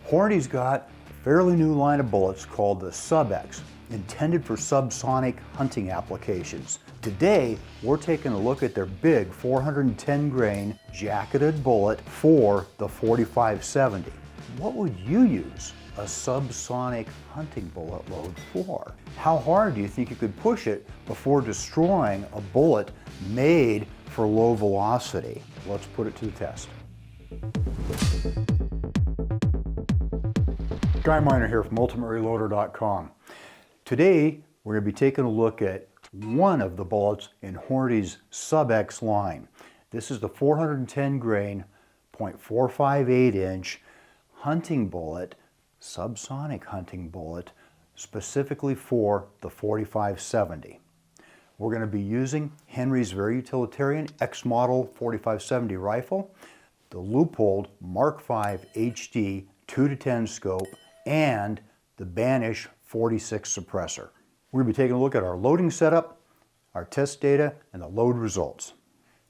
Hornady's got a fairly new line of bullets called the Sub-X, intended for subsonic hunting applications. Today, we're taking a look at their big 410 grain jacketed bullet for the 4570. What would you use a subsonic hunting bullet load for? How hard do you think you could push it before destroying a bullet made for low velocity? Let's put it to the test. Guy Miner here from UltimateReloader.com. Today, we're going to be taking a look at one of the bullets in Hornady's Sub-X line. This is the 410 grain, .458 inch hunting bullet, subsonic hunting bullet, specifically for the 4570. We're going to be using Henry's very utilitarian X-Model 4570 rifle, the Leupold Mark V HD 2-10 scope, and the Banish 46 suppressor. We're going to be taking a look at our loading setup, our test data, and the load results.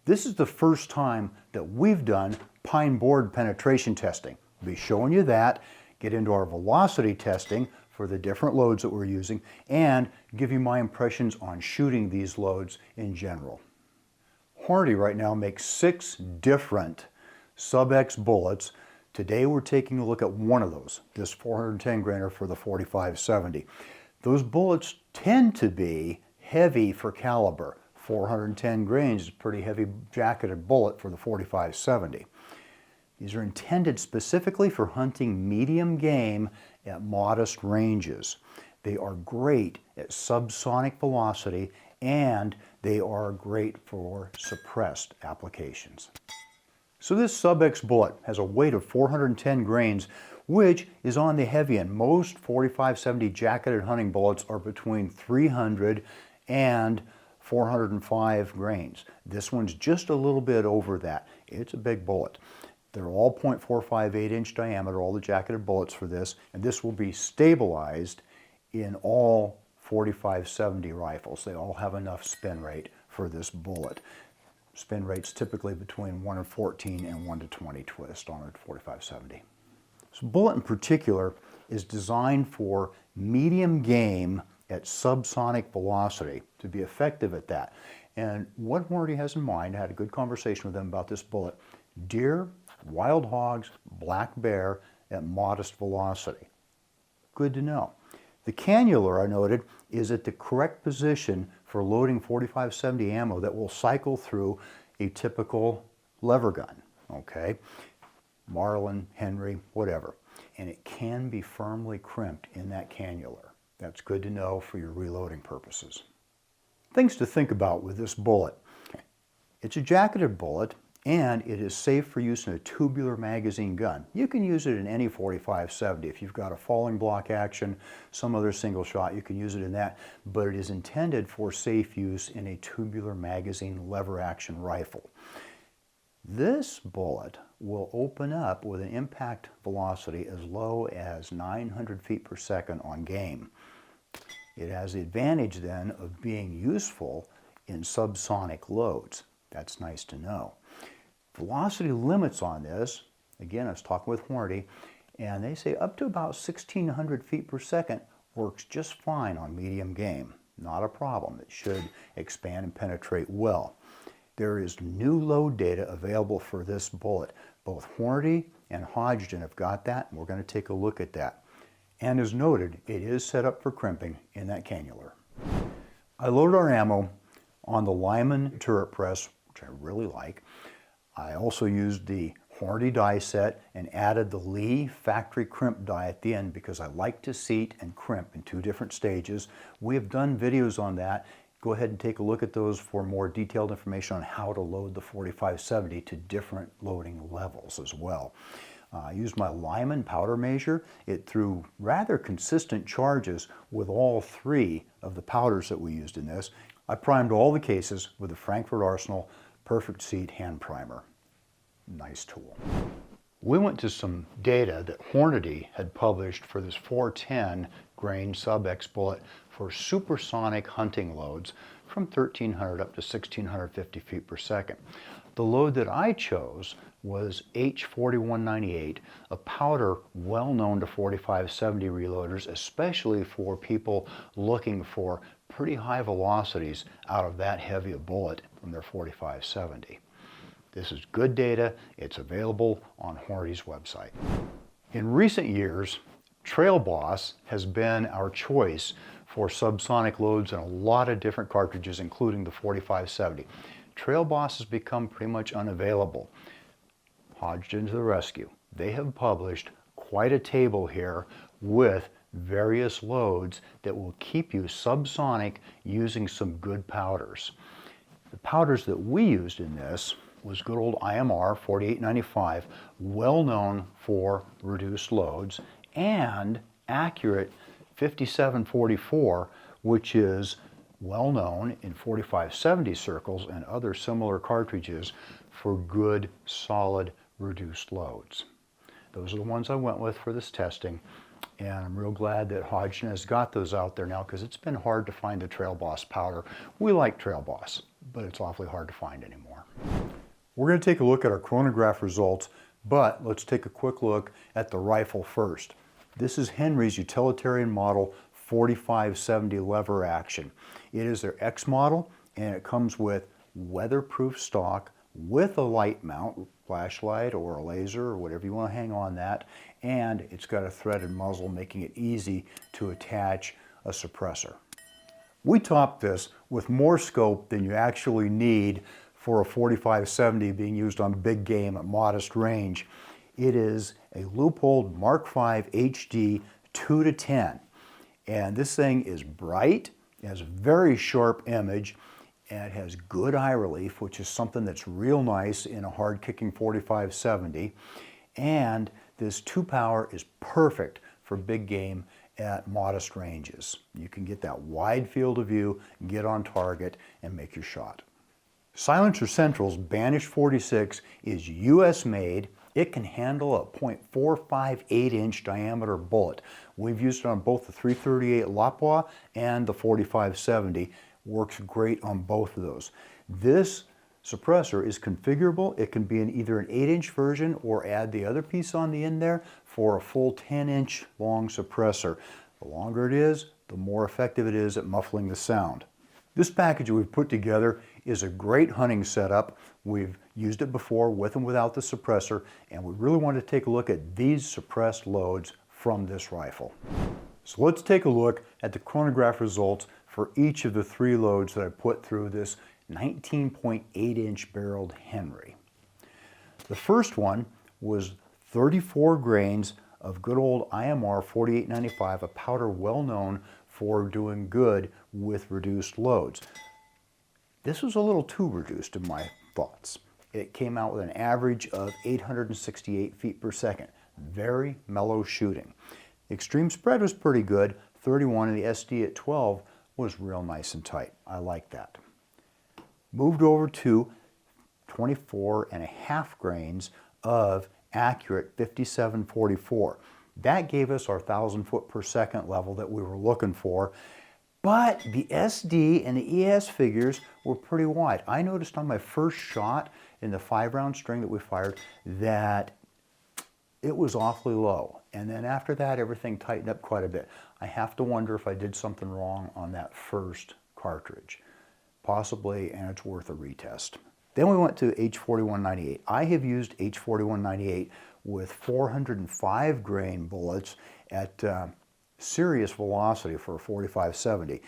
This is the first time that we've done pine board penetration testing. We'll be showing you that, get into our velocity testing for the different loads that we're using, and give you my impressions on shooting these loads in general. Hornady right now makes 6 different Sub-X bullets. Today we're taking a look at one of those, this 410 grainer for the 4570. Those bullets tend to be heavy for caliber. 410 grains is a pretty heavy jacketed bullet for the 4570. These are intended specifically for hunting medium game at modest ranges. They are great at subsonic velocity, and they are great for suppressed applications. So this Sub-X bullet has a weight of 410 grains, which is on the heavy end. Most 4570 jacketed hunting bullets are between 300 and 405 grains. This one's just a little bit over that. It's a big bullet. They're all .458 inch diameter, all the jacketed bullets for this, and this will be stabilized in all 4570 rifles. They all have enough spin rate for this bullet. Spin rates typically between 1 and 14 and 1 to 20 twist on a 4570. This bullet in particular is designed for medium game at subsonic velocity to be effective at that. And what Hornady has in mind, I had a good conversation with them about this bullet, deer, wild hogs, black bear at modest velocity. Good to know. The cannula, I noted, is at the correct position for loading 4570 ammo that will cycle through a typical lever gun, okay? Marlin, Henry, whatever. And it can be firmly crimped in that cannula. That's good to know for your reloading purposes. Things to think about with this bullet. It's a jacketed bullet, and it is safe for use in a tubular magazine gun. You can use it in any 4570. If you've got a falling block action, some other single shot, you can use it in that, but it is intended for safe use in a tubular magazine lever action rifle. This bullet will open up with an impact velocity as low as 900 feet per second on game. It has the advantage then of being useful in subsonic loads. That's nice to know. Velocity limits on this, again I was talking with Hornady, and they say up to about 1600 feet per second works just fine on medium game. Not a problem. It should expand and penetrate well. There is new load data available for this bullet. Both Hornady and Hodgdon have got that, and we're going to take a look at that. And as noted, it is set up for crimping in that cannula. I loaded our ammo on the Lyman turret press, which I really like. I also used the Hornady die set and added the Lee factory crimp die at the end because I like to seat and crimp in 2 different stages. We have done videos on that. Go ahead and take a look at those for more detailed information on how to load the 4570 to different loading levels as well. I used my Lyman powder measure. It threw rather consistent charges with all 3 of the powders that we used in this. I primed all the cases with the Frankfurt Arsenal Perfect Seat hand primer. Nice tool. We went to some data that Hornady had published for this 410 grain Sub-X bullet for supersonic hunting loads from 1300 up to 1650 feet per second. The load that I chose was H4198, a powder well known to 4570 reloaders, especially for people looking for pretty high velocities out of that heavy a bullet from their 4570. This is good data. It's available on Hornady's website. In recent years, Trail Boss has been our choice for subsonic loads in a lot of different cartridges, including the 4570. Trail Boss has become pretty much unavailable. Hodgdon to the rescue. They have published quite a table here with various loads that will keep you subsonic using some good powders. The powders that we used in this was good old IMR 4895, well known for reduced loads, and accurate 5744, which is well known in 4570 circles and other similar cartridges for good, solid, reduced loads. Those are the ones I went with for this testing, and I'm real glad that Hodgdon has got those out there now, because it's been hard to find the Trail Boss powder. We like Trail Boss, but it's awfully hard to find anymore. We're going to take a look at our chronograph results, but let's take a quick look at the rifle first. This is Henry's utilitarian model 4570 lever action. It is their X model, and it comes with weatherproof stock with a light mount, flashlight or a laser or whatever you want to hang on that, and it's got a threaded muzzle making it easy to attach a suppressor. We topped this with more scope than you actually need for a 4570 being used on big game at modest range. It is a Leupold Mark V HD 2:10, and this thing is bright, it has a very sharp image, and it has good eye relief, which is something that's real nice in a hard kicking 4570, and this 2-power is perfect for big game at modest ranges. You can get that wide field of view, get on target, and make your shot. Silencer Central's Banish 46 is US made. It can handle a .458 inch diameter bullet. We've used it on both the 338 Lapua and the 4570. Works great on both of those. This suppressor is configurable. It can be in either an 8-inch version or add the other piece on the end there for a full 10-inch long suppressor. The longer it is, the more effective it is at muffling the sound. This package we've put together is a great hunting setup. We've used it before with and without the suppressor, and we really want to take a look at these suppressed loads from this rifle. So let's take a look at the chronograph results for each of the 3 loads that I put through this 19.8-inch barreled Henry. The first one was 34 grains of good old IMR 4895, a powder well known for doing good with reduced loads. This was a little too reduced in my thoughts. It came out with an average of 868 feet per second. Very mellow shooting. The extreme spread was pretty good, 31, and the SD at 12 was real nice and tight. I like that. Moved over to 24.5 grains of accurate 5744. That gave us our 1,000 foot per second level that we were looking for, but the SD and the ES figures were pretty wide. I noticed on my first shot in the 5-round string that we fired that it was awfully low, and then after that everything tightened up quite a bit. I have to wonder if I did something wrong on that first cartridge. Possibly, and it's worth a retest. Then we went to H4198. I have used H4198 with 405 grain bullets at serious velocity for a 4570.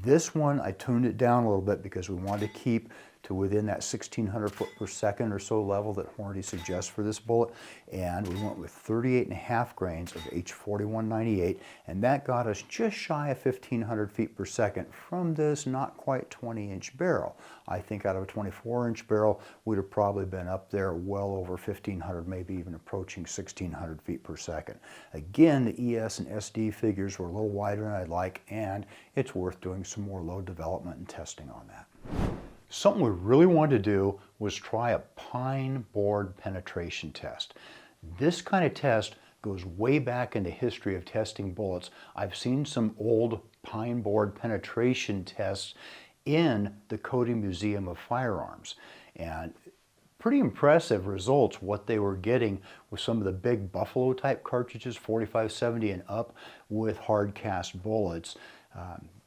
This one I tuned it down a little bit because we wanted to keep to within that 1,600 foot per second or so level that Hornady suggests for this bullet, and we went with 38.5 grains of H4198, and that got us just shy of 1,500 feet per second from this not quite 20-inch barrel. I think out of a 24-inch barrel, we'd have probably been up there well over 1,500, maybe even approaching 1,600 feet per second. Again, the ES and SD figures were a little wider than I'd like, and it's worth doing some more load development and testing on that. Something we really wanted to do was try a pine board penetration test. This kind of test goes way back in the history of testing bullets. I've seen some old pine board penetration tests in the Cody Museum of Firearms. And pretty impressive results what they were getting with some of the big Buffalo type cartridges, 45-70 and up, with hard cast bullets.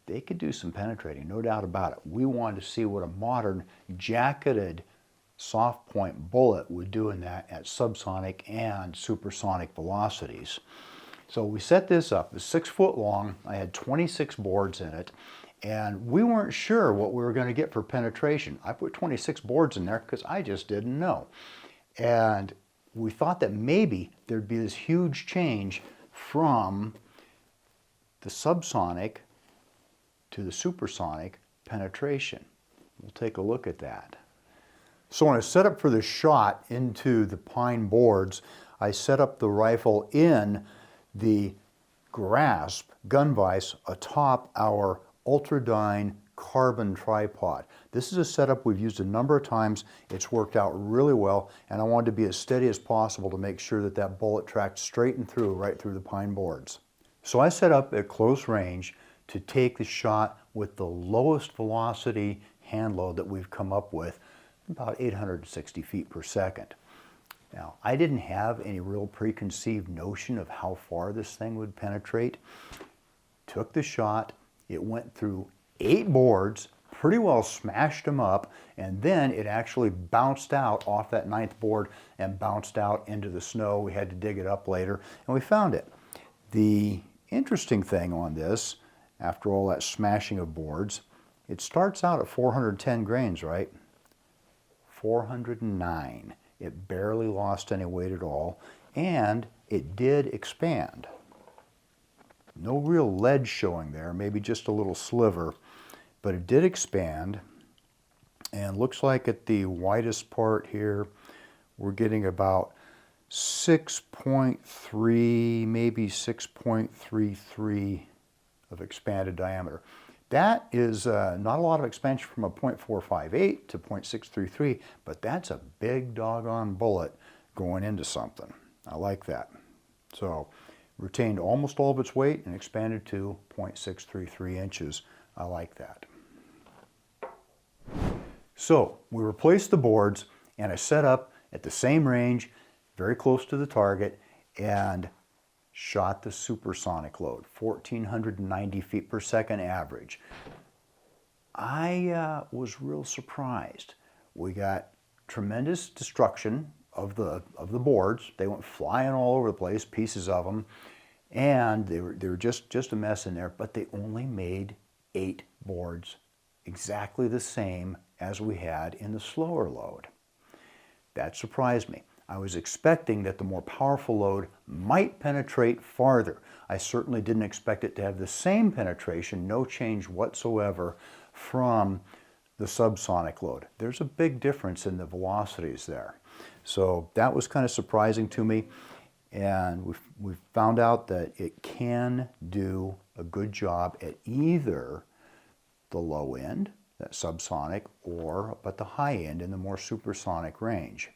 They could do some penetrating, no doubt about it. We wanted to see what a modern jacketed soft point bullet would do in that at subsonic and supersonic velocities. So we set this up. It's 6 foot long. I had 26 boards in it, and we weren't sure what we were going to get for penetration. I put 26 boards in there because I just didn't know. And we thought that maybe there'd be this huge change from the subsonic to the supersonic penetration. We'll take a look at that. So when I set up for the shot into the pine boards, I set up the rifle in the grasp gun vise atop our Ultradyne carbon tripod. This is a setup we've used a number of times. It's worked out really well, and I wanted to be as steady as possible to make sure that that bullet tracked straight and through, right through the pine boards. So I set up at close range to take the shot with the lowest velocity hand load that we've come up with, about 860 feet per second. Now, I didn't have any real preconceived notion of how far this thing would penetrate. Took the shot, it went through 8 boards, pretty well smashed them up, and then it actually bounced out off that 9th board and bounced out into the snow. We had to dig it up later, and we found it. The interesting thing on this, after all that smashing of boards, it starts out at 410 grains, right? 409. It barely lost any weight at all, and it did expand. No real lead showing there, maybe just a little sliver, but it did expand, and looks like at the widest part here, we're getting about 6.3, maybe 6.33 of expanded diameter. That is not a lot of expansion from a .458 to .633, but that's a big doggone bullet going into something. I like that. So retained almost all of its weight and expanded to .633 inches. I like that. So we replaced the boards, and I set up at the same range, very close to the target, and shot the supersonic load, 1,490 feet per second average. I was real surprised. We got tremendous destruction of the boards. They went flying all over the place, pieces of them, and they were just a mess in there, but they only made 8 boards, exactly the same as we had in the slower load. That surprised me. I was expecting that the more powerful load might penetrate farther. I certainly didn't expect it to have the same penetration, no change whatsoever from the subsonic load. There's a big difference in the velocities there. So that was kind of surprising to me, and we've found out that it can do a good job at either the low end, that subsonic, or up at the high end in the more supersonic range.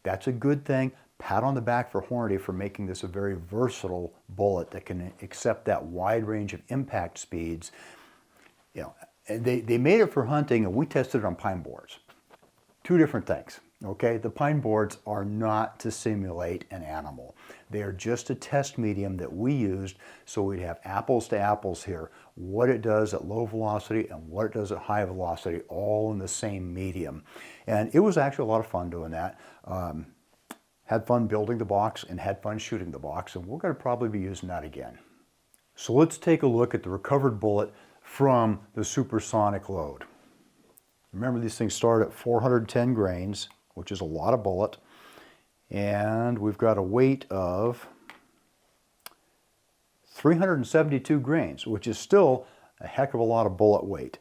That's a good thing. Pat on the back for Hornady for making this a very versatile bullet that can accept that wide range of impact speeds. You know, they made it for hunting, and we tested it on pine boards. 2 different things. Okay, the pine boards are not to simulate an animal. They are just a test medium that we used, so we'd have apples to apples here. What it does at low velocity and what it does at high velocity, all in the same medium. And it was actually a lot of fun doing that. Had fun building the box and had fun shooting the box, and we're going to probably be using that again. So let's take a look at the recovered bullet from the supersonic load. Remember, these things start at 410 grains, which is a lot of bullet, and we've got a weight of 372 grains, which is still a heck of a lot of bullet weight.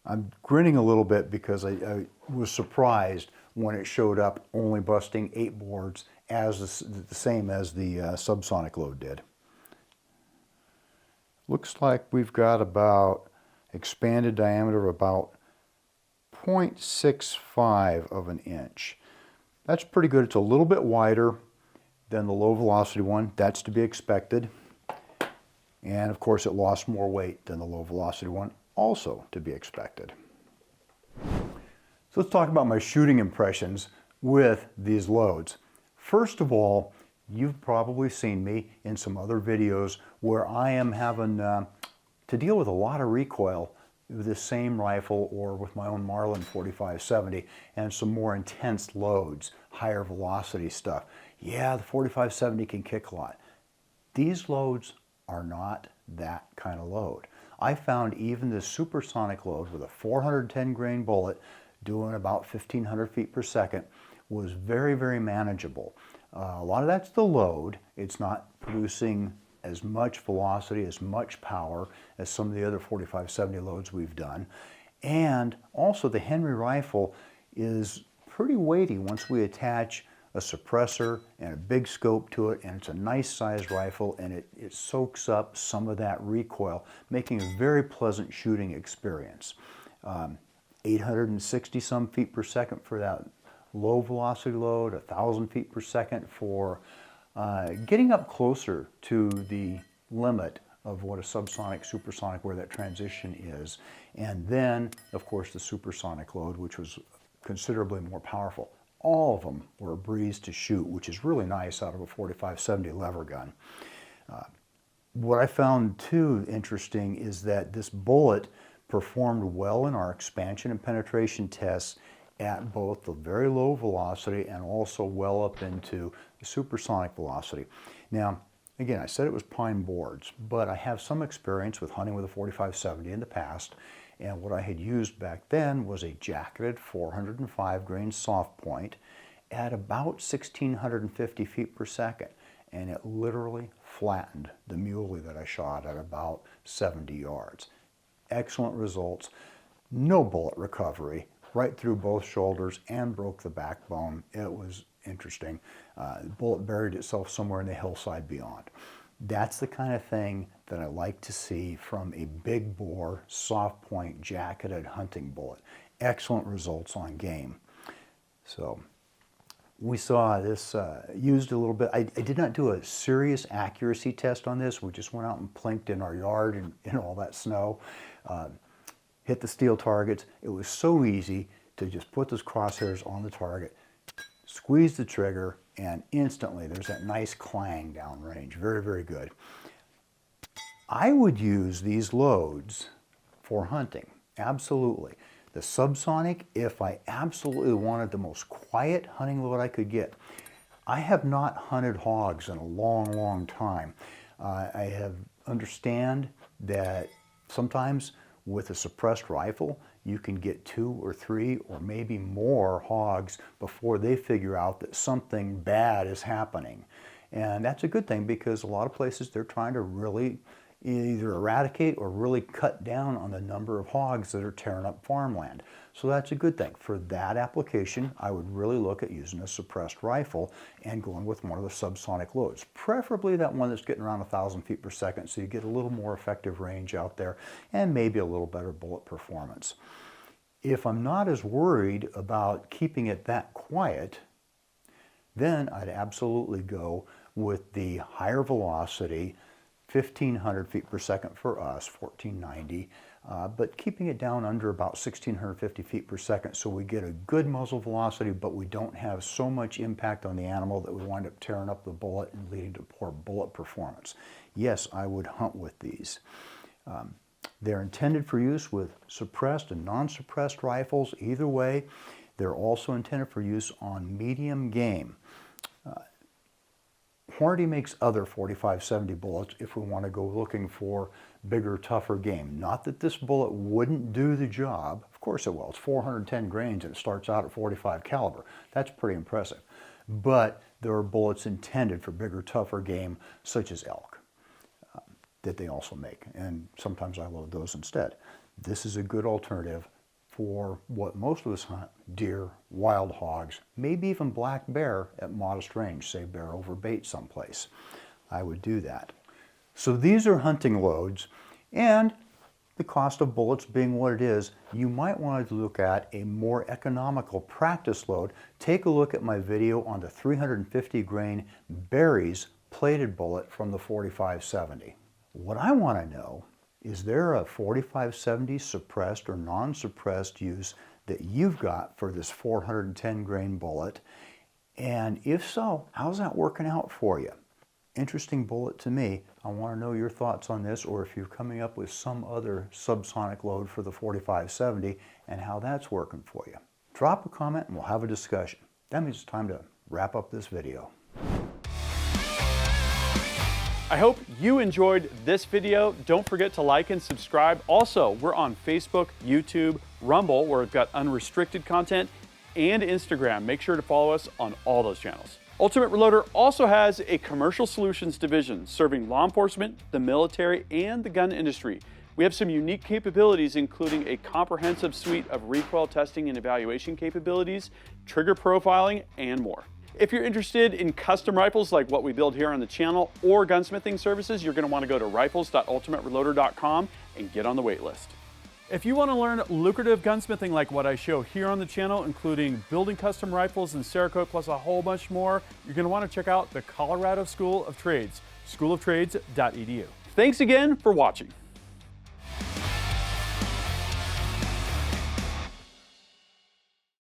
I'm grinning a little bit because I was surprised when it showed up only busting 8 boards, as the same as the subsonic load did. Looks like we've got about expanded diameter of about 0.65 of an inch. That's pretty good. It's a little bit wider than the low velocity one. That's to be expected. And of course it lost more weight than the low velocity one, also to be expected. So let's talk about my shooting impressions with these loads. First of all, you've probably seen me in some other videos where I am having to deal with a lot of recoil with this same rifle or with my own Marlin 4570 and some more intense loads, higher velocity stuff. Yeah, the 4570 can kick a lot. These loads are not that kind of load. I found even the supersonic load with a 410 grain bullet doing about 1500 feet per second was very, very manageable. A lot of that's the load. It's not producing as much velocity, as much power as some of the other 4570 loads we've done. And also the Henry rifle is pretty weighty once we attach a suppressor and a big scope to it, and it's a nice sized rifle, and it soaks up some of that recoil, making a very pleasant shooting experience. 860 some feet per second for that low velocity load, 1,000 feet per second for getting up closer to the limit of what a subsonic, supersonic, where that transition is. And then, of course, the supersonic load, which was considerably more powerful. All of them were a breeze to shoot, which is really nice out of a 4570 lever gun. What I found too interesting is that this bullet performed well in our expansion and penetration tests at both the very low velocity and also well up into the supersonic velocity. Now, again, I said it was pine boards, but I have some experience with hunting with a 4570 in the past, and what I had used back then was a jacketed 405 grain soft point at about 1,650 feet per second, and it literally flattened the muley that I shot at about 70 yards. Excellent results, no bullet recovery, right through both shoulders and broke the backbone. It was interesting. The bullet buried itself somewhere in the hillside beyond. That's the kind of thing that I like to see from a big bore, soft point, jacketed hunting bullet. Excellent results on game. So we saw this used a little bit. I did not do a serious accuracy test on this. We just went out and plinked in our yard in all that snow. Hit the steel targets. It was so easy to just put those crosshairs on the target, squeeze the trigger, and instantly there's that nice clang downrange. Very, very good. I would use these loads for hunting, absolutely. The Subsonic, if I absolutely wanted the most quiet hunting load I could get. I have not hunted hogs in a long, long time. I understand that sometimes with a suppressed rifle, you can get 2 or 3 or maybe more hogs before they figure out that something bad is happening. And that's a good thing because a lot of places they're trying to really either eradicate or really cut down on the number of hogs that are tearing up farmland. So that's a good thing. For that application, I would really look at using a suppressed rifle and going with one of the subsonic loads. Preferably that one that's getting around 1,000 feet per second so you get a little more effective range out there and maybe a little better bullet performance. If I'm not as worried about keeping it that quiet, then I'd absolutely go with the higher velocity 1,500 feet per second for us, 1,490, but keeping it down under about 1,650 feet per second so we get a good muzzle velocity, but we don't have so much impact on the animal that we wind up tearing up the bullet and leading to poor bullet performance. Yes, I would hunt with these. They're intended for use with suppressed and non-suppressed rifles. Either way, they're also intended for use on medium game. Hornady makes other 4570 bullets if we want to go looking for bigger, tougher game. Not that this bullet wouldn't do the job. Of course it will. It's 410 grains and it starts out at 45 caliber. That's pretty impressive. But there are bullets intended for bigger, tougher game, such as elk, that they also make. And sometimes I load those instead. This is a good alternative for what most of us hunt: deer, wild hogs, maybe even black bear at modest range, say bear over bait someplace. I would do that. So these are hunting loads, and the cost of bullets being what it is, you might want to look at a more economical practice load. Take a look at my video on the 350 grain berries plated bullet from the 4570. What I want to know, is there a 4570 suppressed or non-suppressed use that you've got for this 410 grain bullet? And if so, how's that working out for you? Interesting bullet to me. I want to know your thoughts on this, or if you're coming up with some other subsonic load for the 4570 and how that's working for you. Drop a comment and we'll have a discussion. That means it's time to wrap up this video. I hope you enjoyed this video. Don't forget to like and subscribe. Also, we're on Facebook, YouTube, Rumble, where we've got unrestricted content, and Instagram. Make sure to follow us on all those channels. Ultimate Reloader also has a commercial solutions division serving law enforcement, the military, and the gun industry. We have some unique capabilities, including a comprehensive suite of recoil testing and evaluation capabilities, trigger profiling, and more. If you're interested in custom rifles like what we build here on the channel or gunsmithing services, you're going to want to go to rifles.ultimatereloader.com and get on the wait list. If you want to learn lucrative gunsmithing like what I show here on the channel, including building custom rifles and Cerakote plus a whole bunch more, you're going to want to check out the Colorado School of Trades, schooloftrades.edu. Thanks again for watching.